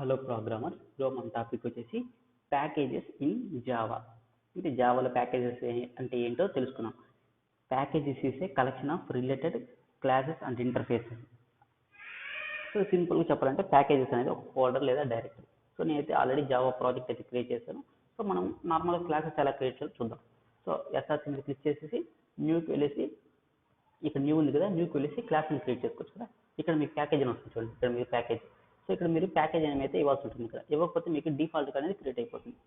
Hello programmer లో మన topic వచ్చేసి ప్యాకేజెస్ ఇన్ జావా. అంటే జావాలో ప్యాకేజెస్ అంటే ఏంటో తెలుసుకున్నాం. Packages is a collection of related classes and interfaces. So సింపుల్గా చెప్పాలంటే ప్యాకేజెస్ అనేది ఒక ఫోల్డర్ లేదా డైరెక్టరీ. సో నేనైతే ఆల్రెడీ జావా ప్రాజెక్ట్ అయితే క్రియేట్ చేశాను. సో మనం నార్మల్గా క్లాసెస్ ఎలా క్రియేట్ చేయాలో చూద్దాం. సో ఎస్ఆర్సీ మీద క్లిక్ చేసేసి న్యూకి వెళ్ళేసి ఇక్కడ న్యూ ఉంది కదా, న్యూకి వెళ్ళేసి క్లాస్ని క్రియేట్ చేసుకోవచ్చు కదా. ఇక్కడ మీకు ప్యాకేజ్ అని వస్తుంది చూడండి, ఇక్కడ మీరు ప్యాకేజ్. సో ఇక్కడ మీరు ప్యాకేజ్ అనేది అయితే ఇవ్వాల్సి ఉంటుంది. ఇక్కడ ఇవ్వకపోతే మీకు డిఫాల్ట్ అనేది క్రియేట్ అయిపోతుంది.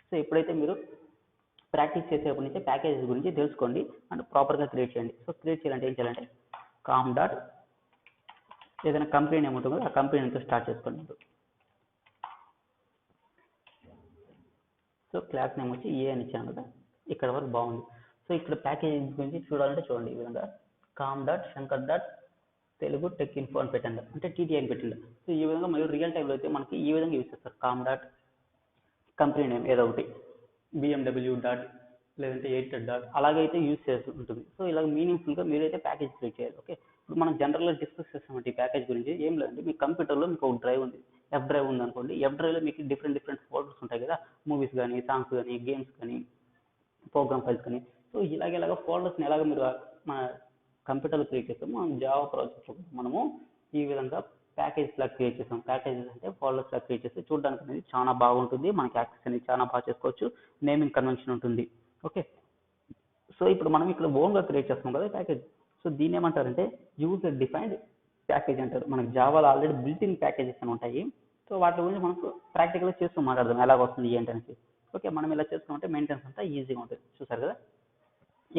సో ఎప్పుడైతే మీరు ప్రాక్టీస్ చేసేప్పటి నుంచి ప్యాకేజెస్ గురించి తెలుసుకోండి అండ్ ప్రాపర్గా క్రియేట్ చేయండి. సో క్రియేట్ చేయాలంటే ఏం చేయాలంటే కామ్ డాట్ ఏదైనా కంపెనీ నేమ్ ఉంటుంది కదా, ఆ కంపెనీ నేమ్తో స్టార్ట్ చేసుకోండి. సో క్లాస్ నేమ్ వచ్చి ఏ అని ఇచ్చాను కదా, ఇక్కడ వరకు బాగుంది. సో ఇక్కడ ప్యాకేజ్ గురించి చూడాలంటే చూడండి, ఈ విధంగా com dot Shankar dot Telugu tech info అని పెట్టండి, అంటే టీటీ అని పెట్టండి. సో ఈ విధంగా మీరు రియల్ టైంలో అయితే మనకి ఈ విధంగా యూస్ చేస్తారు. కామ్ డాట్ కంపెనీ నేమ్ ఏదో ఒకటి బిఎండబ్ల్యూ డాట్ లేదంటే ఎయిర్టెల్ డాట్ అలాగైతే యూస్ చేస్తూ ఉంటుంది. సో ఇలా మీనింగ్ఫుల్గా మీరైతే ప్యాకేజ్ క్రియేట్ చేయాలి. ఓకే, ఇప్పుడు మనం జనరల్గా డిస్కస్ చేస్తామంటే ఈ ప్యాకేజ్ గురించి ఏం లేదండి, మీ కంప్యూటర్లో మీకు ఒక డ్రైవ్ ఉంది, ఎఫ్ డ్రైవ్ ఉంది అనుకోండి. ఎఫ్ డ్రైవ్లో మీకు డిఫరెంట్ ఫోల్డర్స్ ఉంటాయి కదా, మూవీస్ కానీ, సాంగ్స్ కానీ, గేమ్స్ కానీ, ప్రోగ్రామ్ ఫైల్స్ కానీ. సో ఇలాగ ఫోల్డర్స్ని ఎలాగ మీరు మన కంప్యూటర్లో క్రియేట్ చేస్తాము, మనం జావా ప్రాజెక్ట్లో మనము ఈ విధంగా ప్యాకేజ్ లాగా క్రియేట్ చేస్తాం. ప్యాకేజెస్ అంటే ఫోల్డర్స్ లాగా క్రియేట్ చేస్తే చూడడానికి అనేది చాలా బాగుంటుంది, మనకి యాక్సెస్ అనేది చాలా బాగా చేసుకోవచ్చు, నేమింగ్ కన్వెన్షన్ ఉంటుంది. ఓకే, సో ఇప్పుడు మనం ఇక్కడ ఓన్గా క్రియేట్ చేస్తాం కదా ప్యాకేజ్. సో దీన్ని ఏమంటారంటే యూజర్ డిఫైన్డ్ ప్యాకేజ్ అంటారు. మనకి జావాలో ఆల్రెడీ బిల్ట్ ఇన్ ప్యాకేజెస్ అని ఉంటాయి. సో వాటి గురించి మనకు ప్రాక్టికల్గా చేస్తూ మాట్లాడదాం ఎలాగ వస్తుంది ఏంటనేసి. ఓకే, మనం ఇలా చేసుకుంటే మెయింటెనెన్స్ అంతా ఈజీగా ఉంటుంది. చూసారు కదా,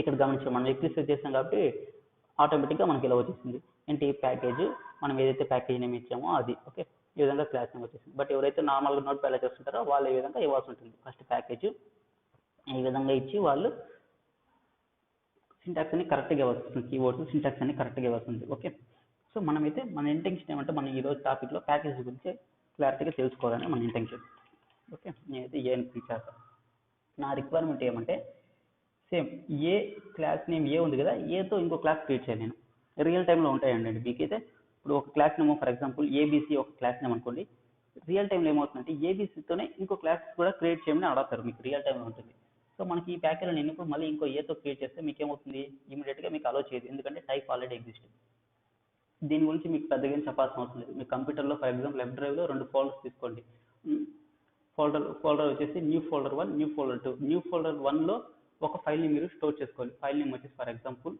ఇక్కడ గమనించాం మనం ఎక్లిప్స్ చేస్తాం కాబట్టి ఆటోమేటిక్గా మనకి ఇలా వచ్చేసింది. ఏంటి ప్యాకేజ్, మనం ఏదైతే ప్యాకేజ్ నేమ్ ఇచ్చామో అది. ఓకే, ఈ విధంగా క్లాస్ నేమ్ వచ్చేసింది. బట్ ఎవరైతే నార్మల్గా నోట్ ప్యాడ్ చేస్తుంటారో వాళ్ళు ఈ విధంగా ఇవ్వాల్సి ఉంటుంది. ఫస్ట్ ప్యాకేజ్ ఈ విధంగా ఇచ్చి వాళ్ళు సింటాక్స్ అన్ని కరెక్ట్గా ఇవ్వాల్సి వస్తుంది, కీవర్డ్స్ సింటాక్స్ అన్ని కరెక్ట్గా ఇవ్వాల్సి ఉంటుంది. ఓకే, సో మనమైతే మన ఇంటెన్షన్ ఏమంటే మనం ఈరోజు టాపిక్లో ప్యాకేజ్ గురించి క్లారిటీగా తెలుసుకోవాలని మన ఇంటెన్షన్. ఓకే, నేనైతే ఏ అని క్లిక్ చేస్తాను. నా రిక్వైర్మెంట్ ఏమంటే సేమ్ ఏ క్లాస్ నేమ్ ఏ ఉంది కదా, ఏతో ఇంకో క్లాస్ క్రియేట్ చేయాలి. నేను రియల్ టైంలో ఉంటాయండి మీకైతే. ఇప్పుడు ఒక class name for example ABC ఒక క్లాస్ నేమ్ అనుకోండి, రియల్ టైంలో ఏమవుతుందంటే ఏబీసీతోనే ఇంకో క్లాస్ కూడా క్రియేట్ చేయమని అడుగుతారు, మీకు రియల్ టైంలో ఉంటుంది. సో మనకి ఈ ప్యాకేజ్లో నేను ఇప్పుడు మళ్ళీ ఇంకో ఏతో క్రియేట్ చేస్తే మీకు ఏమవుతుంది, ఇమీడియట్గా మీకు అలో చేయదు, ఎందుకంటే టైప్ ఆల్రెడీ ఎగ్జిస్ట్. దీని గురించి మీకు పెద్దగా చెప్పాల్సిన అవసరం లేదు. మీ కంప్యూటర్లో ఫర్ ఎగ్జాంపుల్ వెబ్ డ్రైవ్లో 2 ఫోల్డర్స్ తీసుకోండి. ఫోల్డర్ వచ్చేసి new folder 1, new folder 2. New folder 1లో ఒక ఫైల్ని మీరు స్టోర్ చేసుకోవాలి. ఫైల్ నేమ్ వచ్చేసి for example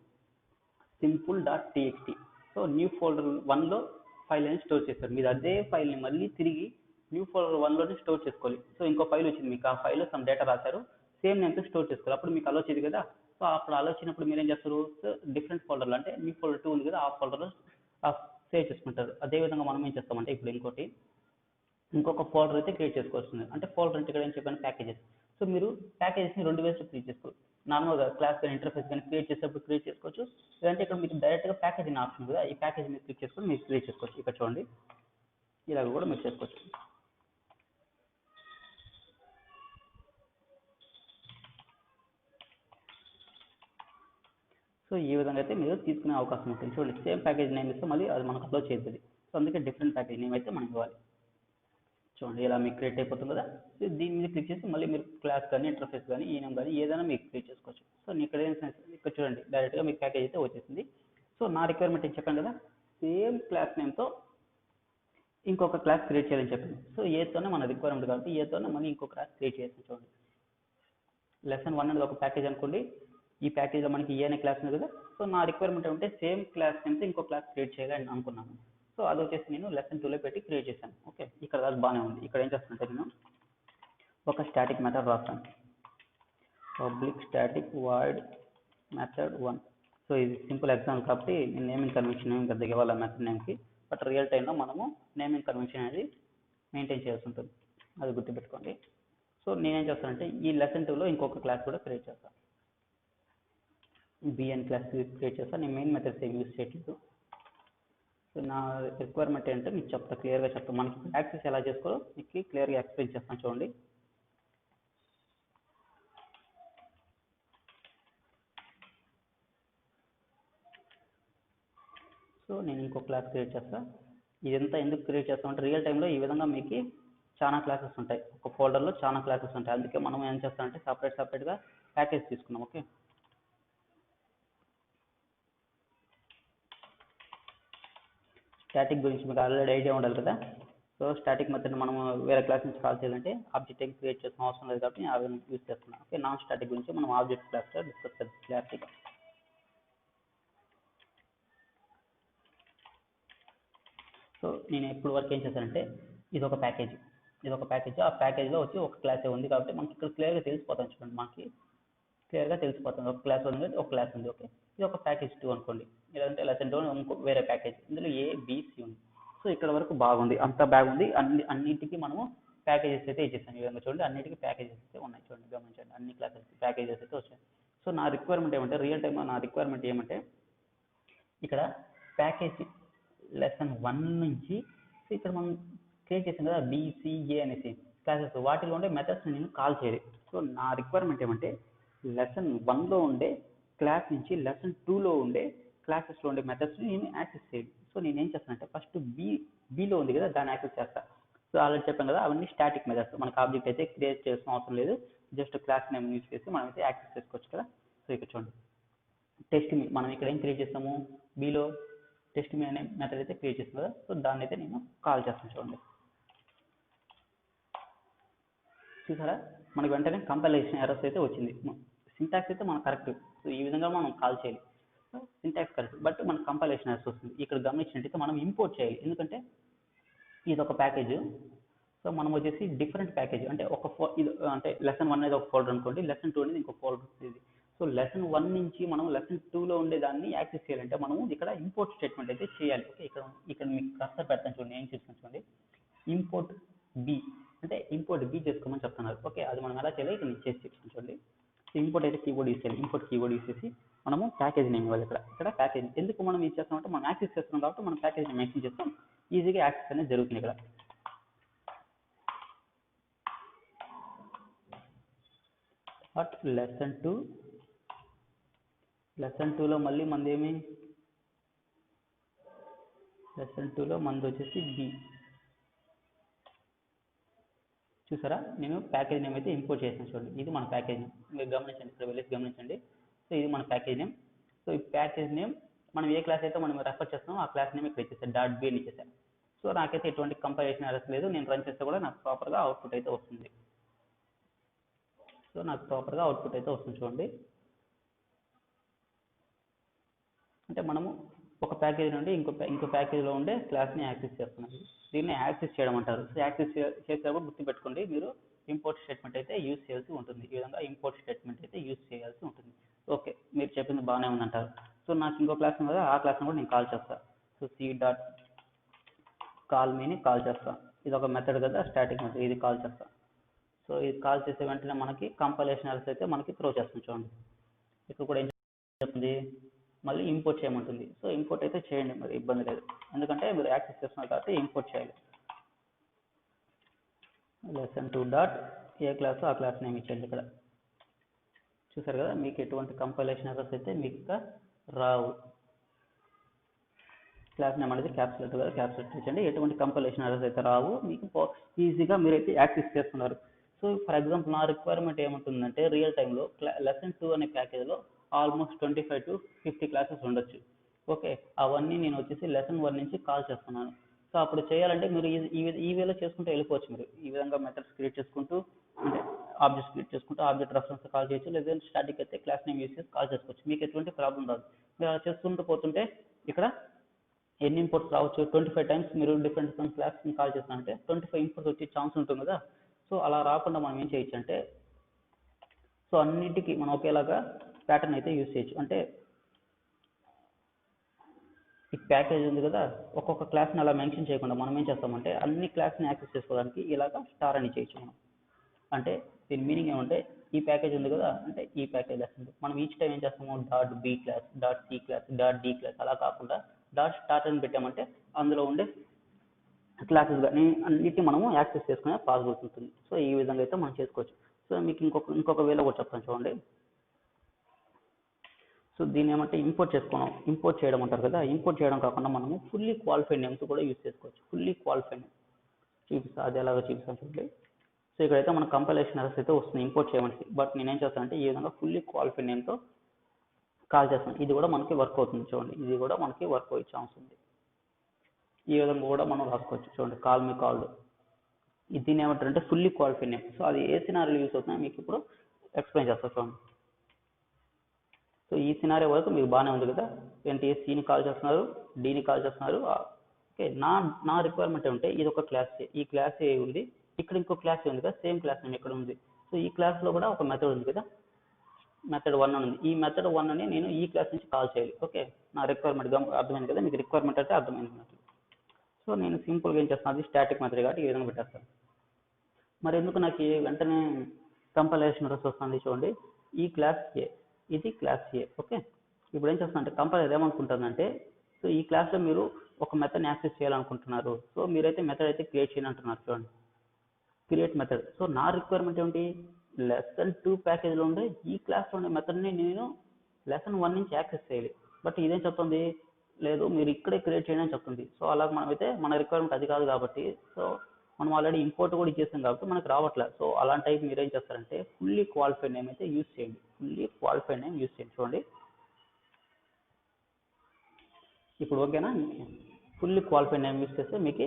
simple.txt. So new folder 1లో ఫైల్ అనేది స్టోర్ చేస్తారు. మీరు అదే ఫైల్ని మళ్ళీ తిరిగి న్యూ ఫోల్డర్ 1లోనే స్టోర్ చేసుకోవాలి. సో ఇంకో ఫైల్ వచ్చింది మీకు, ఆ ఫైల్లో సమ్ డేటా రాశారు, సేమ్ నేమ్తో స్టోర్ చేసుకోవాలి. అప్పుడు మీకు అలో చేయదు కదా. సో అప్పుడు ఆలోచించినప్పుడు మీరు ఏం చేస్తారు, సో డిఫరెంట్ ఫోల్డర్లో అంటే న్యూ ఫోల్డర్ 2 ఉంది కదా, ఆ ఫోల్డర్లో సేవ్ చేసుకుంటారు. అదేవిధంగా మనం ఏం చేస్తామంటే ఇప్పుడు ఇంకొక ఫోల్డర్ అయితే క్రియేట్ చేసుకోవాల్సింది. అంటే ఫోల్డర్ అంటే ఇక్కడ ఏం చెప్పాను ప్యాకేజెస్. సో మీరు ప్యాకేజెస్ని 2 వేస్లో క్రియేట్ చేసుకోవచ్చు. నార్మల్గా క్లాస్ కానీ ఇంటర్ఫేస్ కానీ క్రియేట్ చేసేటప్పుడు క్రియేట్ చేసుకోవచ్చు, లేదంటే ఇక్కడ మీకు డైరెక్ట్గా ప్యాకేజ్ అనే ఆప్షన్ కదా, ఈ ప్యాకేజ్ మీద క్లిక్ చేసుకొని మీరు క్రియేట్ చేసుకోవచ్చు. ఇక్కడ చూడండి, ఇలాగ కూడా మీరు చేసుకోవచ్చు. సో ఈ విధంగా అయితే మీరు తీసుకునే అవకాశం ఉంటుంది. చూడండి, సేమ్ ప్యాకేజ్ నేమ్ ఇస్తే మళ్ళీ అది మనకు అప్లోడ్ చేయదు. సో అందుకే డిఫరెంట్ ప్యాకేజ్ నేమ్ అయితే మనం ఇవ్వాలి. చూడండి ఇలా మీకు క్రియేట్ అయిపోతుంది కదా. సో దీని మీద క్లిక్ చేసి మళ్ళీ మీరు క్లాస్ కానీ ఇంటర్ఫేస్ కానీ ఈ నేమ్ కానీ ఏదైనా మీకు క్రియేట్ చేసుకోవచ్చు. సో ఇక్కడ చూడండి డైరెక్ట్గా మీకు ప్యాకేజ్ అయితే వచ్చేసింది. సో నా రిక్వైర్మెంట్ ఏం చెప్పాను కదా, సేమ్ క్లాస్ నేమ్తో ఇంకొక క్లాస్ క్రియేట్ చేయాలని చెప్పాను. సో ఏతోనే మన రిక్వైర్మెంట్ కాబట్టి ఏతోనే మళ్ళీ ఇంకొక క్లాస్ క్రియేట్ చేయాల్సి. చూడండి, లెసన్ 1 అనేది ఒక ప్యాకేజ్ అనుకోండి, ఈ ప్యాకేజ్లో మనకి ఏ అనే క్లాస్ ఉంది కదా. సో నా రిక్వైర్మెంట్ ఏమంటే సేమ్ క్లాస్ నేమ్తో ఇంకో క్లాస్ క్రియేట్ చేయాలని అనుకున్నాను. సో అది వచ్చేసి నేను లెసన్ 2లో పెట్టి క్రియేట్ చేశాను. ఓకే, ఇక్కడ దాకా బాగానే ఉంది. ఇక్కడ ఏం చేస్తానంటే నేను ఒక స్టాటిక్ మెథడ్ రాస్తాను, public static void method 1. So ఇది సింపుల్ ఎగ్జాంపుల్ కాబట్టి నేను నేమింగ్ కన్వెన్షన్ ఏమి పెద్దగా ఇవ్వాలి మెథడ్ నేమ్కి. బట్ రియల్ టైంలో మనము నేమింగ్ కన్వెన్షన్ అనేది మెయింటైన్ చేయాల్సి ఉంటుంది, అది గుర్తుపెట్టుకోండి. సో నేనేం చేస్తానంటే ఈ లెసన్ 2లో ఇంకొక క్లాస్ కూడా క్రియేట్ చేస్తాను, బిఎన్ క్లాస్ క్రియేట్ చేస్తాను. నేను మెయిన్ మెథడ్స్ ఏం యూస్ చేయట్లేదు. సో నా రిక్వైర్మెంట్ ఏంటంటే మీకు క్లియర్గా చెప్తాను, మనకి యాక్సెస్ ఎలా చేసుకోవాలో మీకు క్లియర్గా ఎక్స్ప్లెయిన్ చేస్తాను. చూడండి, సో నేను ఇంకో క్లాస్ క్రియేట్ చేస్తాను. ఇదంతా ఎందుకు క్రియేట్ చేస్తామంటే రియల్ టైంలో ఈ విధంగా మీకు చాలా క్లాసెస్ ఉంటాయి, ఒక ఫోల్డర్లో చాలా క్లాసెస్ ఉంటాయి. అందుకే మనం ఏం చేస్తామంటే సపరేట్గా ప్యాకేజ్ తీసుకున్నాం. ఓకే, స్టాటిక్ గురించి మీకు ఆల్రెడీ ఐడియా ఉండాలి కదా. సో స్టాటిక్ మెథడ్ మనం వేరే క్లాస్ నుంచి కాల్ చేయాలంటే ఆబ్జెక్ట్ ఏం క్రియేట్ చేసిన అవసరం లేదు కాబట్టి అవి యూజ్ చేస్తున్నాం. ఓకే, నాన్ స్టాటిక్ గురించి మనం ఆబ్జెక్ట్ క్లాస్లో డిస్కస్ చేద్దాం క్లారిటీగా. సో నేను ఇప్పుడు వరకు ఏం చేశానంటే ఇది ఒక ప్యాకేజ్, ఆ ప్యాకేజ్లో వచ్చి ఒక క్లాసే ఉంది కాబట్టి మనకి ఇక్కడ క్లియర్గా తెలిసిపోతాం. చూడండి, మనకి క్లియర్గా తెలిసిపోతుంది ఒక క్లాస్ ఉంది, ఒక క్లాస్ ఉంది. ఓకే, ఇది ఒక ప్యాకేజ్ 2 అనుకోండి, లేదంటే లెసన్ 2 ఇంకో వేరే ప్యాకేజ్, ఇందులో A B C ఉంది. సో ఇక్కడ వరకు బాగుంది, అంతా బాగుంది. అన్నిటికీ మనము ప్యాకేజెస్ అయితే ఇచ్చేసాను. ఈ విధంగా చూడండి, అన్నిటికీ ప్యాకేజెస్ అయితే ఉన్నాయి. చూడండి, గమనించండి, అన్ని క్లాసెస్ ప్యాకేజెస్ అయితే వచ్చాయి. సో నా రిక్వైర్మెంట్ ఏమంటే రియల్ టైమ్ నా రిక్వైర్మెంట్ ఏమంటే ఇక్కడ ప్యాకేజ్ లెసన్ 1 నుంచి ఇక్కడ మనం క్రియేట్ చేసాం కదా BCA అనేసి క్లాసెస్, వాటిలో ఉండే మెథడ్స్ నేను కాల్ చేయాలి. సో నా రిక్వైర్మెంట్ ఏమంటే లెసన్ 1లో ఉండే క్లాస్ నుంచి లెసన్ 2లో ఉండే క్లాసెస్లో ఉండే మెథడ్స్ని నేను యాక్సెస్ చేయాలి. సో నేను ఏం చేస్తానంటే ఫస్ట్ బీలో ఉంది కదా దాన్ని యాక్సెస్ చేస్తాను. సో ఆల్రెడీ చెప్పాను కదా అవన్నీ స్టాటిక్ మెథడ్స్, మనకు ఆబ్జెక్ట్ అయితే క్రియేట్ చేసిన అవసరం లేదు, జస్ట్ క్లాస్ నేమ్ యూజ్ చేసి మనం అయితే యాక్సెస్ చేసుకోవచ్చు కదా. సో ఇక్కడ చూడండి, టెస్ట్ మీ మనం ఇక్కడ ఏం క్రియేట్ చేస్తాము, బీలో టెస్ట్ మీ అనే మెథడ్ అయితే క్రియేట్ చేస్తాం కదా. సో దాన్ని అయితే నేను కాల్ చేస్తాను. చూడండి, చూసారా, మనకి వెంటనే కంపైలేషన్ ఎర్రర్స్ అయితే వచ్చింది. సింటాక్స్ అయితే మనకు కరెక్ట్, సో ఈ విధంగా మనం కాల్ చేయాలి. సింటాక్స్ కరెక్ట్, బట్ మనకు కంపైలేషన్ ఎర్రర్స్ వస్తుంది. ఇక్కడ గమనించినట్టయితే మనం ఇంపోర్ట్ చేయాలి, ఎందుకంటే ఇది ఒక ప్యాకేజ్. సో మనం వచ్చేసి డిఫరెంట్ ప్యాకేజ్ అంటే ఇది అంటే లెసన్ 1 అనేది ఒక ఫోల్డర్ అనుకోండి, లెసన్ 2 అనేది ఇంకో ఫోల్డర్ ఇది. సో లెసన్ 1 నుంచి మనం లెసన్ 2లో ఉండే దాన్ని యాక్సెస్ చేయాలంటే మనము ఇక్కడ ఇంపోర్ట్ స్టేట్మెంట్ అయితే చేయాలి. ఓకే, ఇక్కడ మీకు కర్సర్ పెడతాను చూడండి, ఏం చేస్తాను చూడండి, ఇంపోర్ట్ బి అంటే ఇంపోర్ట్ బి చేసుకోమని చెప్తున్నారు. ఓకే, అది మనం ఎలా చేయాలి ఇక్కడ నేను చేసి చెప్తాను చూడండి. ఇంపోర్ట్ అయితే కీబోర్డ్ యూస్ చేయాలి, ఇంపోర్ట్ కీబోర్డ్ యూస్ చేసి మనము ప్యాకేజ్ నేమ్ ఇవ్వాలి. ఇక్కడ ప్యాకేజ్ ఎందుకు మనం యూజ్ చేస్తామంటే మనం యాక్సెస్ చేస్తున్నాం కాబట్టి మనం ప్యాకేజ్ నేమ్ మెన్షన్ చేస్తాం, ఈజీగా యాక్సెస్ అనేది జరుగుతుంది. ఇక్కడ బట్ లెసన్ 2లో మళ్ళీ మనది ఏమి, లెసన్ 2లో మనది వచ్చేసి బి. చూసారా, నేను ప్యాకేజ్ నేమ్ అయితే ఇంపోర్ట్ చేసాను. చూడండి, ఇది మన ప్యాకేజ్ నేమ్, మీరు గమనించండి, ఇక్కడ వెళ్ళేసి గమనించండి. సో ఇది మన ప్యాకేజ్ నేమ్. సో ఈ ప్యాకేజ్ నేమ్ మనం ఏ క్లాస్ అయితే మనం రెఫర్ చేస్తామో ఆ క్లాస్ నేమ్ ఇక్కడ ఇచ్చేసాను, .b అని ఇచ్చేసాను. సో నాకైతే ఎటువంటి కంపైలేషన్ ఎర్రర్స్ లేదు, నేను రన్ చేస్తే కూడా నాకు ప్రాపర్గా అవుట్పుట్ అయితే వస్తుంది. సో నాకు ప్రాపర్గా అవుట్పుట్ అయితే వస్తుంది. చూడండి, అంటే మనము ఒక ప్యాకేజ్ నుండి ఇంకో ప్యాకేజ్లో ఉండే క్లాస్ని యాక్సెస్ చేస్తున్నాం. దీన్ని యాక్సెస్ చేయడం అంటారు. సో యాక్సెస్ చేసేటప్పుడు గుర్తుపెట్టుకోండి, మీరు ఇంపోర్ట్ స్టేట్మెంట్ అయితే యూజ్ చేయాల్సి ఉంటుంది. ఈ విధంగా ఇంపోర్ట్ స్టేట్మెంట్ అయితే యూజ్ చేయాల్సి ఉంటుంది. ఓకే, మీరు చెప్పింది బాగానే ఉందంటారు. సో నాకు ఇంకో క్లాస్ ఉంది కదా, ఆ క్లాస్ని కూడా నేను కాల్ చేస్తాను. సో c.callMeని కాల్ చేస్తాను. ఇది ఒక మెథడ్ కదా, స్టాటిక్ మెథడ్, ఇది కాల్ చేస్తాను. సో ఇది కాల్ చేసే వెంటనే మనకి కంపైలేషన్ ఎర్రర్స్ అయితే మనకి త్రో చేస్తుంది. చూడండి, ఇక్కడ కూడా ఏం చెప్తుంది, మళ్ళీ ఇంపోర్ట్ చేయమంటుంది. సో ఇంపోర్ట్ అయితే చేయండి, మరి ఇబ్బంది లేదు, ఎందుకంటే మీరు యాక్సెస్ చేస్తున్నారు కాబట్టి ఇంపోర్ట్ చేయాలి. లెసన్ 2 డాట్ ఏ క్లాస్ ఆ క్లాస్ నేమ్ ఇచ్చేయండి. ఇక్కడ చూసారు కదా, మీకు ఎటువంటి కంపైలేషన్ ఎర్రర్స్ అయితే మీకు ఇంకా రావు. క్లాస్ నేమ్ అనేది క్యాప్స్ లెటర్ కదా, క్యాప్స్ లెటర్ ఇచ్చండి, ఎటువంటి కంపైలేషన్ ఎర్రర్స్ అయితే రావు, మీకు ఈజీగా మీరైతే యాక్సెస్ చేస్తున్నారు. సో ఫర్ ఎగ్జాంపుల్ నా రిక్వైర్మెంట్ ఏముంటుందంటే రియల్ టైంలో లెసన్ 2 అనే ప్యాకేజ్లో ఆల్మోస్ట్ 25 to 50 క్లాసెస్ ఉండొచ్చు. ఓకే, అవన్నీ నేను వచ్చేసి లెసన్ 1 నుంచి కాల్ చేస్తున్నాను. సో అప్పుడు చేయాలంటే మీరు ఈ వేలో చేసుకుంటూ వెళ్ళిపోవచ్చు. మీరు ఈ విధంగా మెథడ్స్ క్రియేట్ చేసుకుంటూ అంటే ఆబ్జెక్ట్స్ క్రియేట్ చేసుకుంటూ ఆబ్జెక్ట్ రెఫరెన్స్ కాల్ చేయొచ్చు, లేదంటే స్టాటిక్ అయితే క్లాస్ నేమ్ యూస్ చేసి కాల్ చేసుకోవచ్చు. మీకు ఎటువంటి ప్రాబ్లం రాదు. మీరు అలా చేసుకుంటూ పోతుంటే ఇక్కడ ఎన్ని ఇంపోర్ట్స్ రావచ్చు, 25 టైమ్స్ మీరు డిఫరెంట్ క్లాస్ని కాల్ చేస్తానంటే 25 ఇంపోర్ట్స్ వచ్చే ఛాన్స్ ఉంటుంది కదా. సో అలా రాకుండా మనం ఏం చేయొచ్చు అంటే, సో అన్నిటికీ మనం ఒకేలాగా ప్యాటర్న్ అయితే యూజ్ చేయొచ్చు. అంటే ఈ ప్యాకేజ్ ఉంది కదా, ఒక్కొక్క క్లాస్ని అలా మెన్షన్ చేయకుండా మనం ఏం చేస్తామంటే అన్ని క్లాస్ని యాక్సెస్ చేసుకోవడానికి ఇలాగా స్టార్ అని చేయొచ్చు మనం. అంటే దీని మీనింగ్ ఏమంటే ఈ ప్యాకేజ్ ఉంది కదా, అంటే ఈ ప్యాకేజ్ వస్తుంది, మనం ఈచ్ టైం ఏం చేస్తాము .b class, .c class, .d class అలా కాకుండా .start అని పెట్టామంటే అందులో ఉండే క్లాసెస్ కానీ అన్నిటిని మనము యాక్సెస్ చేసుకునే పాసిబిలిటీ ఉంటుంది. సో ఈ విధంగా అయితే మనం చేసుకోవచ్చు. సో మీకు ఇంకొక వేలో కూడా చెప్తాను చూడండి. సో దీన్ని ఏమంటే ఇంపోర్ట్ చేయడం అంటారు కదా. ఇంపోర్ట్ చేయడం కాకుండా మనము ఫుల్లీ క్వాలిఫైడ్ నేమ్స్ కూడా యూజ్ చేసుకోవచ్చు. ఫుల్లీ క్వాలిఫైడ్ నేమ్ చూపిస్తాను, అది ఎలాగో చూపిస్తాను చూడండి. సో ఇక్కడైతే మన కంపైలేషన్ ఎర్రర్స్ అయితే వస్తుంది ఇంపోర్ట్ చేయమని, బట్ నేనేం చేస్తానంటే ఈ విధంగా ఫుల్లీ క్వాలిఫైడ్ నేమ్తో కాల్ చేస్తాను. ఇది కూడా మనకి వర్క్ అవుతుంది చూడండి, ఇది కూడా మనకి వర్క్ అయ్యే ఛాన్స్ ఉంది. ఈ విధంగా కూడా మనం రాసుకోవచ్చు చూడండి, కాల్ మీ కాల్డ్. దీన్ని ఏమంటారంటే ఫుల్లీ క్వాలిఫైడ్ నేమ్. సో అది ఏ సినారీలో యూస్ అవుతుందో మీకు ఇప్పుడు ఎక్స్ప్లెయిన్ చేస్తాను చూడండి. సో ఈ సినారీ వరకు మీకు బాగానే ఉంది కదా, ఏంటి సిని కాల్ చేస్తున్నారు, డిని కాల్ చేస్తున్నారు. ఓకే, నా రిక్వైర్మెంట్ ఉంటే ఇది ఒక క్లాస్ ఏ, ఈ క్లాస్ ఏ ఉంది, ఇక్కడ ఇంకో క్లాస్ ఉంది కదా, సేమ్ క్లాస్ నేమ్ ఇక్కడ ఉంది. సో ఈ క్లాస్లో కూడా ఒక మెథడ్ ఉంది కదా, మెథడ్ 1 ఉంది. ఈ మెథడ్ 1ని నేను ఈ క్లాస్ నుంచి కాల్ చేయాలి. ఓకే, నా రిక్వైర్మెంట్ అర్థమైంది కదా, మీకు రిక్వైర్మెంట్ అయితే అర్థమైంది. సో నేను సింపుల్గా ఏం చేస్తాను, అది స్టాటిక్ మెథడ్ కాబట్టి ఈ విధంగా పెట్టేస్తాను. మరి ఎందుకు నాకు వెంటనే కంపైలేషన్ ఎర్రర్స్ వస్తుంది చూడండి, ఈ క్లాస్ ఏ, ఇది క్లాస్ ఏ. ఓకే, ఇప్పుడు ఏం చేస్తానంటే కంపైలర్ ఏమనుకుంటుందంటే, సో ఈ క్లాస్లో మీరు ఒక మెథడ్ని యాక్సెస్ చేయాలనుకుంటున్నారు, సో మీరైతే మెథడ్ అయితే క్రియేట్ చేయాలి అంటున్నారు చూడండి, క్రియేట్ మెథడ్. సో నా రిక్వైర్మెంట్ ఏంటి, లెసన్ 2 ప్యాకేజ్లో ఉండే ఈ క్లాస్లో ఉండే మెథడ్ని నేను లెసన్ 1 నుంచి యాక్సెస్ చేయాలి. బట్ ఇదేం చెప్తుంది, లేదు మీరు ఇక్కడే క్రియేట్ చేయండి అని చెప్తుంది. సో అలాగ మనమైతే మన రిక్వైర్మెంట్ అది కాదు కాబట్టి, సో మనం ఆల్రెడీ ఇంపోర్ట్ కూడా ఇచ్చేసాం కాబట్టి మనకు రావట్లేదు. సో అలాంటి టైప్ మీరు ఏం చేస్తారంటే ఫుల్లీ క్వాలిఫైడ్ నేమ్ అయితే యూస్ చేయండి, ఫుల్లీ క్వాలిఫైడ్ నేమ్ యూస్ చేయండి చూడండి. ఇప్పుడు ఓకేనా, ఫుల్లీ క్వాలిఫైడ్ నేమ్ యూస్ చేస్తే మీకు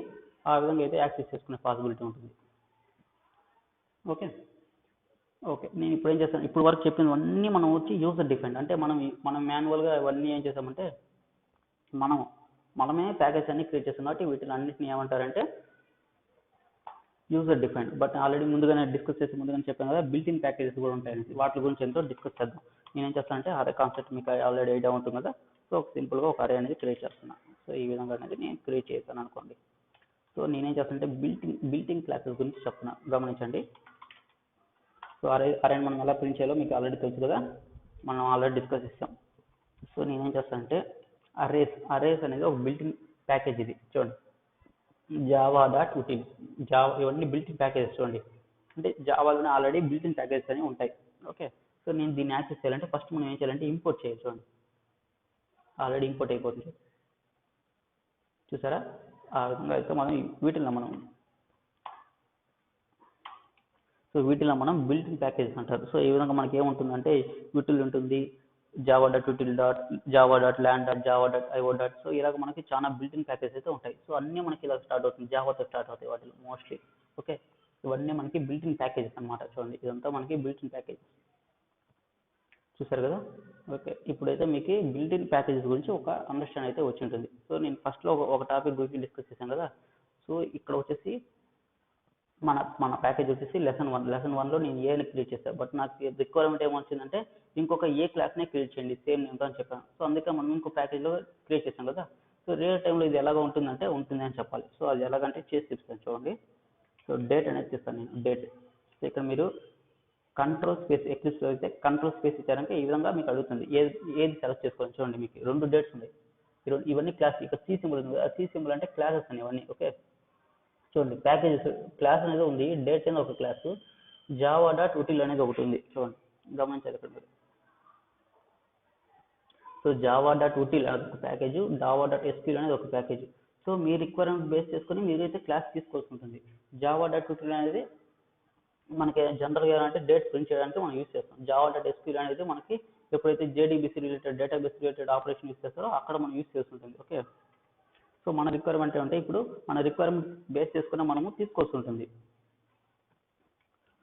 ఆ విధంగా అయితే యాక్సెస్ చేసుకునే పాసిబిలిటీ ఉంటుంది. ఓకే ఓకే, నేను ఇప్పుడు ఏం చేస్తాను, ఇప్పుడు వరకు చెప్పినవన్నీ మనం వచ్చి యూజర్ డిఫైన్డ్, అంటే మనం మాన్యువల్గా ఇవన్నీ ఏం చేసామంటే మనమే ప్యాకేజ్ అన్ని క్రియేట్ చేస్తాం కాబట్టి వీటిని అన్నింటినీ ఏమంటారంటే యూజర్ డిఫైన్డ్. బట్ ఆల్రెడీ ముందుగానే డిస్కస్ చేసి ముందుగానే చెప్పాను కదా, బిల్ట్ ఇన్ ప్యాకేజెస్ కూడా ఉంటాయి, వాటి గురించి ఎంతో డిస్కస్ చేద్దాం. నేనేం చేస్తానంటే అరే కాన్సెప్ట్ మీకు ఆల్రెడీ ఐడియా ఉంటుంది కదా, సో సింపుల్గా ఒక అరే అనేది క్రియేట్ చేస్తున్నాను. సో ఈ విధంగా అనేది నేను క్రియేట్ చేశాను అనుకోండి. సో నేనేం చేస్తానంటే బిల్ట్ ఇన్ క్లాసెస్ గురించి చెప్తున్నాను, గమనించండి. సో అరేని మనం ఎలా ప్రింట్ చేయాలో మీకు ఆల్రెడీ తెలుసు కదా, మనం ఆల్రెడీ డిస్కస్ చేస్తాం. సో నేనేం చేస్తానంటే అరేస్ అనేది ఒక బిల్ట్ ఇన్ ప్యాకేజ్. ఇది చూడండి, java.utils, జావా ఇవన్నీ బిల్ట్ ఇన్ ప్యాకేజెస్ చూడండి, అంటే జావాలోనే ఆల్రెడీ బిల్ట్ ఇన్ ప్యాకేజెస్ అని ఉంటాయి. ఓకే, సో నేను దీన్ని యాక్సెస్ చేయాలంటే ఫస్ట్ మనం ఏం చేయాలంటే ఇంపోర్ట్ చేయాలి చూడండి, ఆల్రెడీ ఇంపోర్ట్ అయిపోతుంది చూసారా. ఆ విధంగా అయితే వీటిలో మనం బిల్ట్ ఇన్ ప్యాకేజెస్ అంటారు. సో ఈ విధంగా మనకి ఏముంటుందంటే యూటిల్ ఉంటుంది, java.util.java.land.java.io. సో ఇలాగ మనకి చాలా బిల్ట్ ఇన్ ప్యాకేజ్ అయితే ఉంటాయి. సో అన్నీ మనకి ఇలా స్టార్ట్ అవుతుంది, జావాతో స్టార్ట్ అవుతాయి వాటిలో మోస్ట్లీ. ఓకే, ఇవన్నీ మనకి బిల్ట్ ఇన్ ప్యాకేజెస్ అనమాట చూడండి, ఇదంతా మనకి బిల్ట్ ఇన్ ప్యాకేజ్ చూసారు కదా. ఓకే, ఇప్పుడైతే మీకు బిల్ట్ ఇన్ ప్యాకేజెస్ గురించి ఒక అండర్స్టాండ్ అయితే వచ్చి ఉంటుంది. సో నేను ఫస్ట్లో ఒక టాపిక్ గురించి డిస్కస్ చేశాను కదా. సో ఇక్కడ వచ్చేసి మన ప్యాకేజ్ వచ్చేసి లెసన్ 1లో నేను ఏని క్రియేట్ చేస్తాను, బట్ నాకు రిక్వైర్మెంట్ ఏమొచ్చిందంటే ఇంకొక ఏ క్లాస్నే క్రియేట్ చేయండి సేమ్ నేమ్తో అని చెప్పాను. సో అందుకే మనం ఇంకో ప్యాకేజ్లో క్రియేట్ చేసాం కదా. సో రియల్ టైంలో ఇది ఎలాగ ఉంటుందంటే ఉంటుంది అని చెప్పాలి. సో అది ఎలాగంటే చేసి చెప్తాను చూడండి. సో డేట్ అనేది చేస్తాను నేను, డేట్. సో ఇక్కడ మీరు కంట్రోల్ స్పేస్ ఎక్లిప్స్లో అయితే కంట్రోల్ స్పేస్ ఇచ్చారంటే ఈ విధంగా మీకు అడుగుతుంది ఏది సెలెక్ట్ చేసుకోవాలి చూడండి. మీకు 2 డేట్స్ ఉన్నాయి, ఇవన్నీ క్లాస్. ఇక్కడ సి సింబల్ ఉంది కదా, సి సింబల్ అంటే క్లాసెస్ అని ఇవన్నీ. ఓకే, చూడండి ప్యాకేజెస్ క్లాస్ అనేది ఉంది, డేట్స్ అనేది ఒక క్లాస్, java.util అనేది ఒకటి ఉంది చూడండి, గమనించాలి ఇక్కడ మీరు. సో java.util అనేది ఒక ప్యాకేజ్, java.sql అనేది ఒక ప్యాకేజ్. సో మీ రిక్వైర్మెంట్ బేస్ చేసుకుని మీరైతే క్లాస్ తీసుకోవాల్సి ఉంటుంది. java.util అనేది మనకి జనరల్గా ఏంటంటే డేట్ ప్రింట్ చేయడానికి మనం యూస్ చేస్తాం. java.sql అనేది మనకి ఎప్పుడైతే JDBC related database related operation use చేస్తారో అక్కడ మనం యూస్ చేస్తుంటుంది. ఓకే, సో మన రిక్వైర్మెంట్ అంటే ఇప్పుడు మన రిక్వైర్మెంట్ బేస్ చేసుకుని మనము తీసుకోవాల్సి ఉంటుంది.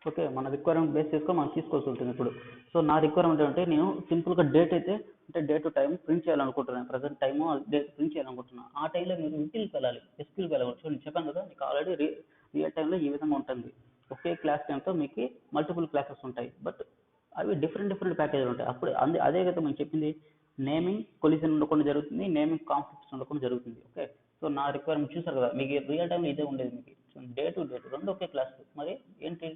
ఓకే, మన రిక్వైర్మెంట్ బేస్ చేసుకొని మనం తీసుకోవాల్సి ఉంటుంది ఇప్పుడు. సో నా రిక్వైర్మెంట్ అంటే నేను సింపుల్గా డేట్ అయితే అంటే డే టు టైం ప్రింట్ చేయాలనుకుంటున్నాను, ప్రజెంట్ టైము డేట్ ప్రింట్ చేయాలనుకుంటున్నాను. ఆ టైంలో మీరు యూటిల్కి వెళ్ళాలి, ఎస్క్యూఎల్కి వెళ్ళాలి. సో నేను చెప్పాను కదా మీకు ఆల్రెడీ రియల్ టైంలో ఈ విధంగా ఉంటుంది. ఒకే క్లాస్ టైంతో మీకు మల్టిపుల్ క్లాసెస్ ఉంటాయి, బట్ అవి డిఫరెంట్ ప్యాకేజీలు ఉంటాయి. అప్పుడు అదే కదా మనం చెప్పింది, నేమింగ్ కొలిజన్ ఉండకుండా జరుగుతుంది, నేమింగ్ కాన్ఫ్లిక్ట్స్ ఉండకుండా జరుగుతుంది. ఓకే, సో నా రిక్వైర్మెంట్ చూసారు కదా, మీకు రియల్ టైంలో ఇదే ఉండేది. మీకు డే టు డేట్ రెండు ఒకే క్లాస్, మరి ఏంటి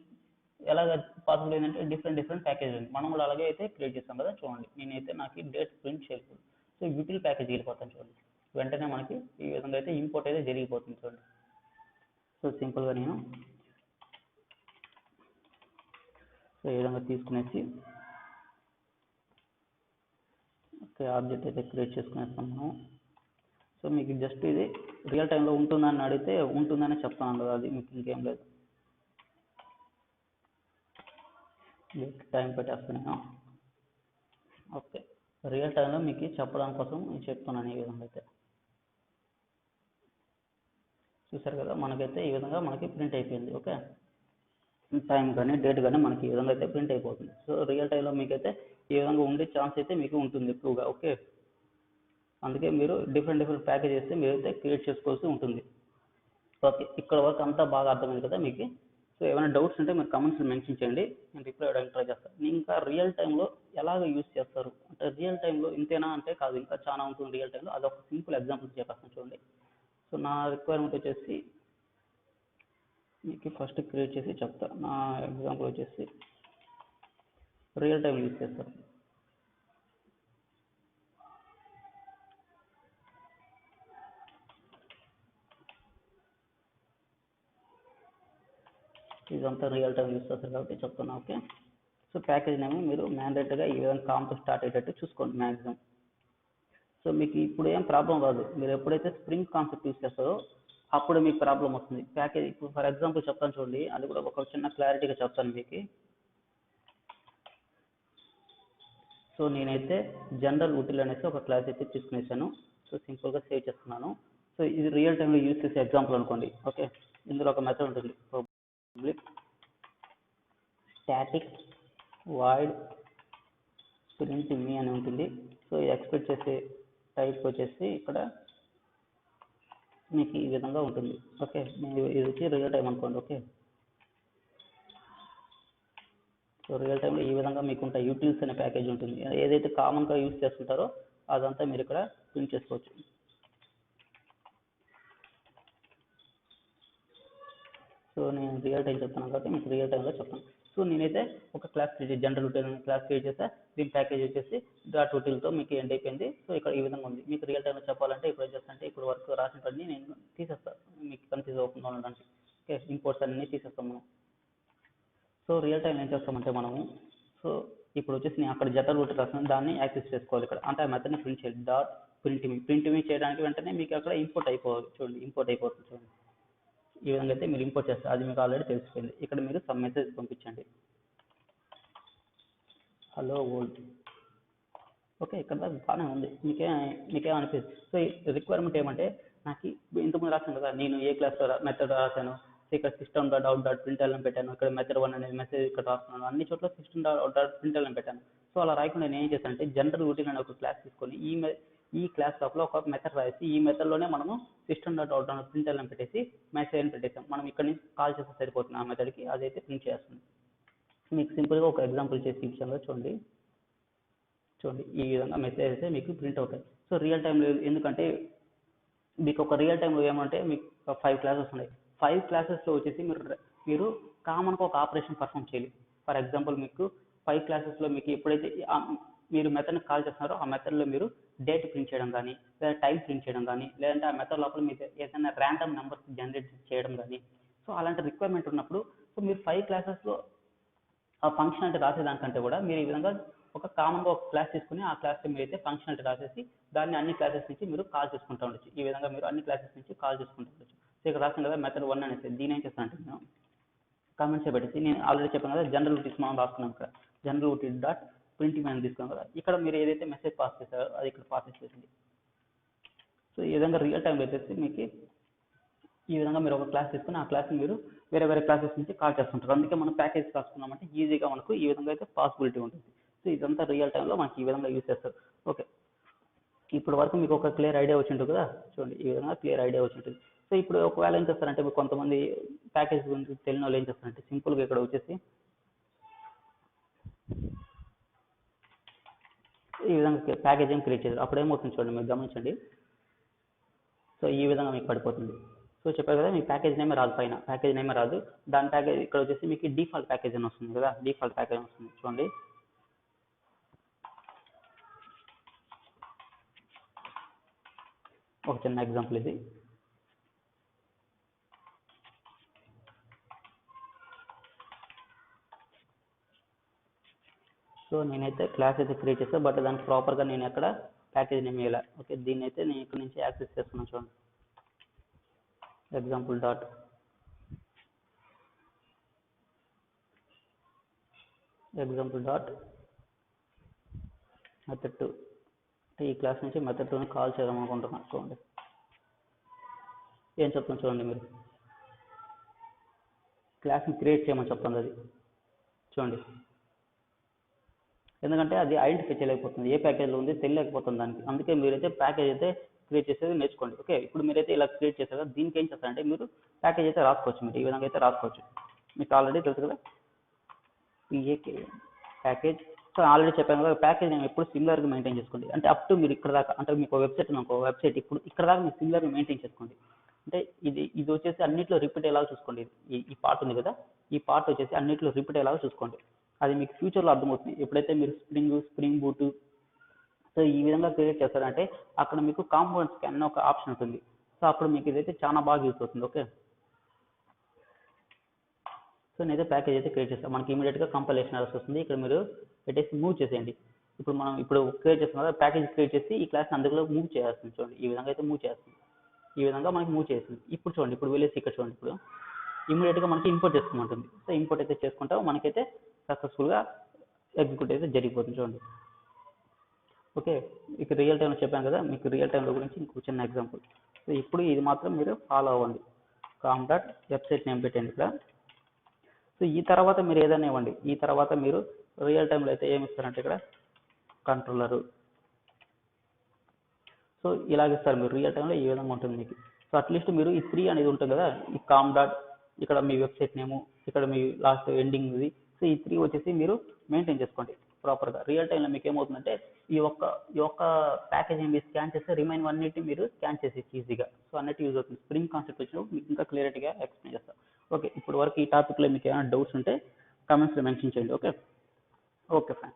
ఎలాగ పాసిబుల్ ఏంటంటే డిఫరెంట్ ప్యాకేజ్ ఉంది. మనం కూడా అలాగే అయితే క్రియేట్ చేస్తాం కదా. చూడండి నేనైతే నాకు డేట్ ప్రింట్ చేయకూడదు, సో యూటిల్ ప్యాకేజ్ వెళ్ళిపోతాను చూడండి, వెంటనే మనకి ఈ విధంగా అయితే ఇంపోర్ట్ అయితే జరిగిపోతుంది చూడండి. సో సింపుల్గా నేను సో ఈ విధంగా తీసుకునేసి ఓకే ఆబ్జెక్ట్ అయితే క్రియేట్ చేసుకునేస్తాం మనం. సో మీకు జస్ట్ ఇది రియల్ టైంలో ఉంటుందని అడిగితే ఉంటుందని చెప్తాను కదా, అది మీకు ఇంకేం లేదు. మీకు టైం పెట్టేస్తున్నాను. ఓకే, రియల్ టైంలో మీకు చెప్పడం కోసం నేను చెప్తున్నాను. ఈ విధంగా అయితే చూసారు కదా, మనకైతే ఈ విధంగా మనకి ప్రింట్ అయిపోయింది. ఓకే, టైం కానీ డేట్ కానీ మనకి ఈ విధంగా అయితే ప్రింట్ అయిపోతుంది. సో రియల్ టైంలో మీకైతే ఈ విధంగా ఉండే ఛాన్స్ అయితే మీకు ఉంటుంది ఎక్కువగా. ఓకే, అందుకే మీరు డిఫరెంట్ ప్యాకేజ్ చేస్తే మీరైతే క్రియేట్ చేసుకోవాల్సి ఉంటుంది. ఓకే, ఇక్కడ వరకు అంతా బాగా అర్థమైంది కదా మీకు. సో ఏమైనా డౌట్స్ ఉంటే మీరు కమెంట్స్ మెన్షన్ చేయండి, నేను రిప్లై ఇవ్వడానికి ట్రై చేస్తాను. ఇంకా రియల్ టైంలో ఎలాగ యూస్ చేస్తారు అంటే, రియల్ టైంలో ఇంతేనా అంటే కాదు, ఇంకా చాలా ఉంటుంది రియల్ టైంలో. అదొక సింపుల్ ఎగ్జాంపుల్ చెప్పేస్తాను చూడండి. సో నా రిక్వైర్మెంట్ వచ్చేసి మీకు ఫస్ట్ క్రియేట్ చేసి చెప్తా. నా ఎగ్జాంపుల్ వచ్చేసి రియల్ టైం యూస్ చేస్తారు. ఇదంతా రియల్ టైం యూస్ చేస్తారు కాబట్టి చెప్తున్నా. ఓకే, సో ప్యాకేజ్ నేమ్ మీరు మ్యాండేటరీగా ఈ విధంగా కామ్తో స్టార్ట్ అయ్యేటట్టు చూసుకోండి మ్యాక్సిమం. సో మీకు ఇప్పుడు ఏం ప్రాబ్లం రాదు. మీరు ఎప్పుడైతే స్ప్రింగ్ కాన్సెప్ట్ యూస్ చేస్తారో అప్పుడు మీకు ప్రాబ్లం వస్తుంది. ప్యాకేజ్ ఇప్పుడు ఫర్ ఎగ్జాంపుల్ చెప్తాను చూడండి, అది కూడా ఒక చిన్న క్లారిటీగా చెప్తాను మీకు. సో నేనైతే జనరల్ ఉటిల్ అనేసి ఒక క్లాస్ అయితే తీసుకునేసాను. సో సింపుల్గా సేవ్ చేస్తున్నాను. సో ఇది రియల్ టైంలో యూజ్ చేసే ఎగ్జాంపుల్ అనుకోండి. ఓకే, ఇందులో ఒక మెథడ్ ఉంటుంది, పబ్లిక్ స్టాటిక్ వాయిడ్ ప్రింట్ మీ అని ఉంటుంది. సో ఎక్స్పెక్ట్ చేసే టైప్ వచ్చేసి ఇక్కడ మీకు ఈ విధంగా ఉంటుంది. ఓకే, ఇది వచ్చి రియల్ టైం అనుకోండి. ఓకే, సో రియల్ టైంలో ఈ విధంగా మీకు ఉంటాయి. యూటిల్స్ అనే ప్యాకేజ్ ఉంటుంది, ఏదైతే కామన్గా యూజ్ చేస్తుంటారో అదంతా మీరు ఇక్కడ ప్రింట్ చేసుకోవచ్చు. సో నేను రియల్ టైం చెప్తాను కాబట్టి మీకు రియల్ టైంలో చెప్తాను. సో నేనైతే ఒక క్లాస్ క్రియేట్ చేసి జనరల్ ఉటిల్ క్లాస్ క్రియేట్ చేస్తే దీని ప్యాకేజ్ వచ్చేసి డాట్ ఉటిల్తో మీకు ఎండ్ అయిపోయింది. సో ఇక్కడ ఈ విధంగా ఉంది. మీకు రియల్ టైంలో చెప్పాలంటే ఇప్పుడు ఏం చేస్తానంటే, ఇప్పుడు వర్క్ రాసినవన్నీ నేను తీసేస్తాను మీకు కన్ఫ్యూజ్ అవ్వకుండా ఉండడానికి. ఓకే, ఇంపోర్ట్స్ అన్నీ తీసేస్తాం మనం. సో రియల్ టైం ఏం చేస్తామంటే మనము, సో ఇప్పుడు వచ్చేసి నేను అక్కడ జనరల్ ఉటిల్ రాస్తాను, దాన్ని యాక్సెస్ చేసుకోవాలి ఇక్కడ. అంటే ఆ మెథడ్ని ప్రింట్ చేయాలి. డాట్ ప్రింట్ మీ చేయడానికి వెంటనే మీకు అక్కడ ఇంపోర్ట్ అయిపోవాలి. చూడండి, ఇంపోర్ట్ అయిపోతుంది చూడండి. ఈ విధంగా అయితే మీరు ఇంపోర్ట్ చేస్తారు, అది మీకు ఆల్రెడీ తెలిసిపోయింది. ఇక్కడ మీరు సమ్ మెసేజ్ పంపించండి, హలో వరల్డ్. ఓకే, ఇక్కడ బాగానే ఉంది, మీకేం అనిపిస్తుంది. సో రిక్వైర్మెంట్ ఏమంటే, నాకు ఇంతకుముందు రాశాను కదా, నేను ఏ క్లాస్లో మెథడ్ రాశాను. సో ఇక్కడ system dot out dot print అని పెట్టాను. ఇక్కడ మెథడ్ 1 అనేది మెసేజ్ ఇక్కడ రాస్తున్నాను. అన్ని చోట్ల system dot out dot print అని పెట్టాను. సో అలా రాయకుండా నేను ఏం చేశానంటే, జనరల్ ఉటిల్ అనే ఒక క్లాస్ తీసుకొని ఈ క్లాస్ లోపల ఒక మెథడ్ రాసి, ఈ మెథడ్లోనే మనము system dot out dot print అని పెట్టేసి మెసేజ్ అని పెట్టేసాం. మనం ఇక్కడ నుంచి కాల్ చేస్తే సరిపోతుంది ఆ మెథడ్కి, అదైతే ప్రింట్ చేస్తుంది. మీకు సింపుల్గా ఒక ఎగ్జాంపుల్ చేసి ఇచ్చాను చూడండి. ఈ విధంగా మెసేజ్ అయితే మీకు ప్రింట్ అవుతాయి. సో రియల్ టైంలో ఎందుకంటే మీకు ఒక రియల్ టైంలో ఏమంటే మీకు 5 క్లాసెస్ ఉన్నాయి. 5 క్లాసెస్లో వచ్చేసి మీరు కామన్గా ఒక ఆపరేషన్ పర్ఫామ్ చేయాలి. ఫర్ ఎగ్జాంపుల్ మీకు 5 క్లాసెస్లో మీకు ఎప్పుడైతే మీరు మెథడ్ని కాల్ చేస్తున్నారో ఆ మెథడ్లో మీరు డేట్ ప్రింట్ చేయడం కానీ, లేదా టైం ప్రింట్ చేయడం కానీ, లేదంటే ఆ మెథడ్ లోపల మీకు ఏదైనా ర్యాండమ్ నెంబర్స్ జనరేట్ చేయడం కానీ, సో అలాంటి రిక్వైర్మెంట్ ఉన్నప్పుడు సో మీరు 5 క్లాసెస్లో ఆ ఫంక్షనాలిటీ రాసేదానికంటే కూడా మీరు ఈ విధంగా ఒక కామన్గా ఒక క్లాస్ తీసుకుని ఆ క్లాస్లో మీరు అయితే ఫంక్షనాలిటీ రాసేసి దాన్ని అన్ని క్లాసెస్ నుంచి మీరు కాల్ చేసుకుంటూ ఉండొచ్చు. ఈ విధంగా మీరు అన్ని క్లాసెస్ నుంచి కాల్ చేసుకుంటూ ఉండొచ్చు. సో ఇక్కడ రాసిన కదా మెథడ్ 1 అనేసి, దీని ఏం చేస్తానంటే నేను కామెంట్స్ పెట్టేసి, నేను ఆల్రెడీ చెప్పాను కదా జనరల్ ఉటిల్స్ మనం రాసుకున్నాం. ఇక్కడ జనరల్ ఉటిల్ డాట్ ప్రింట్ మనం తీసుకున్నాం కదా, ఇక్కడ మీరు ఏదైతే మెసేజ్ పాస్ చేశారో అది ఇక్కడ పాస్ చేసేసింది. సో ఈ విధంగా రియల్ టైంలో వచ్చేసి మీకు ఈ విధంగా మీరు ఒక క్లాస్ తీసుకుని ఆ క్లాస్ని మీరు వేరే క్లాసెస్ నుంచి కాల్ చేస్తుంటారు. అందుకే మనం ప్యాకేజ్ రాసుకున్నామంటే ఈజీగా మనకు ఈ విధంగా అయితే పాసిబిలిటీ ఉంటుంది. సో ఇదంతా రియల్ టైంలో మనకి ఈ విధంగా యూజ్ చేస్తారు. ఓకే, ఇప్పుడు వరకు మీకు ఒక క్లియర్ ఐడియా వచ్చి ఉంటుంది కదా. చూడండి, ఈ విధంగా క్లియర్ ఐడియా వచ్చి ఉంటుంది. సో ఇప్పుడు ఒకవేళ ఏం చేస్తారంటే, మీకు కొంతమంది ప్యాకేజ్ గురించి తెలియని వాళ్ళు ఏం చేస్తారంటే, సింపుల్గా ఇక్కడ వచ్చేసి ఈ విధంగా ప్యాకేజ్ ఏం క్రియేట్ చేస్తారు. అప్పుడు ఏమవుతుంది చూడండి, మీరు గమనించండి. సో ఈ విధంగా మీకు పడిపోతుంది. సో చెప్పారు కదా, మీ ప్యాకేజ్ నేమే రాదు, పైన ప్యాకేజ్ నేమే రాదు. దాని ప్యాకేజ్ ఇక్కడ వచ్చేసి మీకు డిఫాల్ట్ ప్యాకేజ్ అని వస్తుంది కదా, డిఫాల్ట్ ప్యాకేజ్ వస్తుంది చూడండి. ఒక చిన్న ఎగ్జాంపుల్ ఇది. సో నేనైతే క్లాస్ అయితే క్రియేట్ చేస్తాను, బట్ దానికి ప్రాపర్గా నేను అక్కడ ప్యాకేజ్ నేమ్ ఇలా. ఓకే, దీన్ని అయితే నేను ఇక్కడ నుంచి యాక్సెస్ చేస్తున్నాను చూడండి. ఎగ్జాంపుల్ డాట్ మెథడ్ 2 అంటే ఈ క్లాస్ నుంచి మెథడ్ 2ని కాల్ చేద్దాం అనుకుంటున్నాను. చూడండి ఏం చెప్తాను చూడండి, మీరు క్లాస్ని క్రియేట్ చేయమని చెప్తుంది అది. చూడండి, ఎందుకంటే అది ఐడెంటిఫై చేయలేకపోతుంది, ఏ ప్యాకేజ్లో ఉంది తెలియలేకపోతుంది దానికి. అందుకే మీరైతే ప్యాకేజ్ అయితే క్రియేట్ చేసేది నేర్చుకోండి. ఓకే, ఇప్పుడు మీరైతే ఇలా క్రియేట్ చేశారు కదా, దీనికి ఏం చేస్తారంటే మీరు ప్యాకేజ్ అయితే రాసుకోవచ్చు. మీరు ఈ విధంగా అయితే రాసుకోవచ్చు, మీకు ఆల్రెడీ తెలుసు కదా పిఏకే ప్యాకేజ్. సో ఆల్రెడీ చెప్పాను కదా, ప్యాకేజ్ నేను ఎప్పుడు సిమిలర్గా మెయింటైన్ చేసుకోండి. అంటే అప్ టు మీరు ఇక్కడ దాకా, అంటే మీకు వెబ్సైట్ వెబ్సైట్ ఇప్పుడు ఇక్కడ దాకా మీరు సిమిలర్గా మెయింటైన్ చేసుకోండి. అంటే ఇది వచ్చేసి అన్నింటిలో రిపీట్ అయ్యేలాగా చూసుకోండి. ఈ పార్ట్ ఉంది కదా, ఈ పార్ట్ వచ్చేసి అన్నింటిలో రిపీట్ అయ్యేలాగా చూసుకోండి. అది మీకు ఫ్యూచర్లో అర్థమవుతుంది. ఎప్పుడైతే మీరు స్ప్రింగ్ బూట్ సో ఈ విధంగా క్రియేట్ చేస్తారంటే అక్కడ మీకు కాంపోనెంట్స్ స్కాన్ అనే ఒక ఆప్షన్ ఉంటుంది. సో అప్పుడు మీకు ఇదైతే చాలా బాగా యూస్ అవుతుంది. ఓకే, సో నేనైతే ప్యాకేజ్ అయితే క్రియేట్ చేస్తాను. మనకి ఇమీడియట్గా కంపైలేషన్ ఎర్రర్స్ వస్తుంది. ఇక్కడ మీరు పెట్టేసి మూవ్ చేసేయండి. ఇప్పుడు మనం క్రియేట్ చేస్తాం కదా, ప్యాకేజ్ క్రియేట్ చేసి ఈ క్లాస్ని అందులో మూవ్ చేస్తుంది. చూడండి, ఈ విధంగా అయితే మూవ్ చేస్తుంది. ఈ విధంగా మనకి మూవ్ చేస్తుంది. ఇప్పుడు చూడండి, ఇప్పుడు వెళ్ళేసి ఇక్కడ చూడండి, ఇప్పుడు ఇమీడియట్గా మనకి ఇంపోర్ట్ చేసుకోమంటుంది. సో ఇంపోర్ట్ అయితే చేసుకుంటాం, మనకైతే సక్సెస్ఫుల్గా ఎగ్జిక్యూట్ అయితే జరిగిపోతుంది. చూడండి, ఓకే, ఇక రియల్ టైంలో చెప్పాను కదా, మీకు రియల్ టైంలో గురించి ఇంకో చిన్న ఎగ్జాంపుల్. సో ఇప్పుడు ఇది మాత్రం మీరు ఫాలో అవ్వండి. కామ్ డాట్ వెబ్సైట్ నేమ్ పెట్టండి ఇక్కడ. సో ఈ తర్వాత మీరు ఏదైనా ఇవ్వండి. ఈ తర్వాత మీరు రియల్ టైంలో అయితే ఏమి ఇస్తారంటే ఇక్కడ కంట్రోలరు. సో ఇలాగ ఇస్తారు మీరు రియల్ టైంలో ఈ విధంగా ఉంటుంది మీకు. సో అట్లీస్ట్ మీరు ఈ 3 అనేది ఉంటుంది కదా, ఈ కామ్ డాట్, ఇక్కడ మీ వెబ్సైట్ నేము, ఇక్కడ మీ లాస్ట్ ఎండింగ్ ఇది. సో ఈ 3 వచ్చేసి మీరు మెయింటైన్ చేసుకోండి ప్రాపర్గా. రియల్ టైంలో మీకు ఏమవుతుందంటే ఈ ఒక్క ప్యాకేజ్ మీరు స్కాన్ చేస్తే రిమైన్ అన్నిటి మీరు స్కాన్ చేసేసి ఈజీగా. సో అన్నిటి యూజ్ అవుతుంది. స్ప్రింగ్ కాన్సెప్ట్ వచ్చినప్పుడు మీకు ఇంకా క్లియరిటీగా ఎక్స్ప్లెయిన్ చేస్తాను. ఓకే, ఇప్పుడు వరకు ఈ టాపిక్లో మీకు ఏమైనా డౌట్స్ ఉంటే కామెంట్స్లో మెన్షన్ చేయండి. Okay, fine.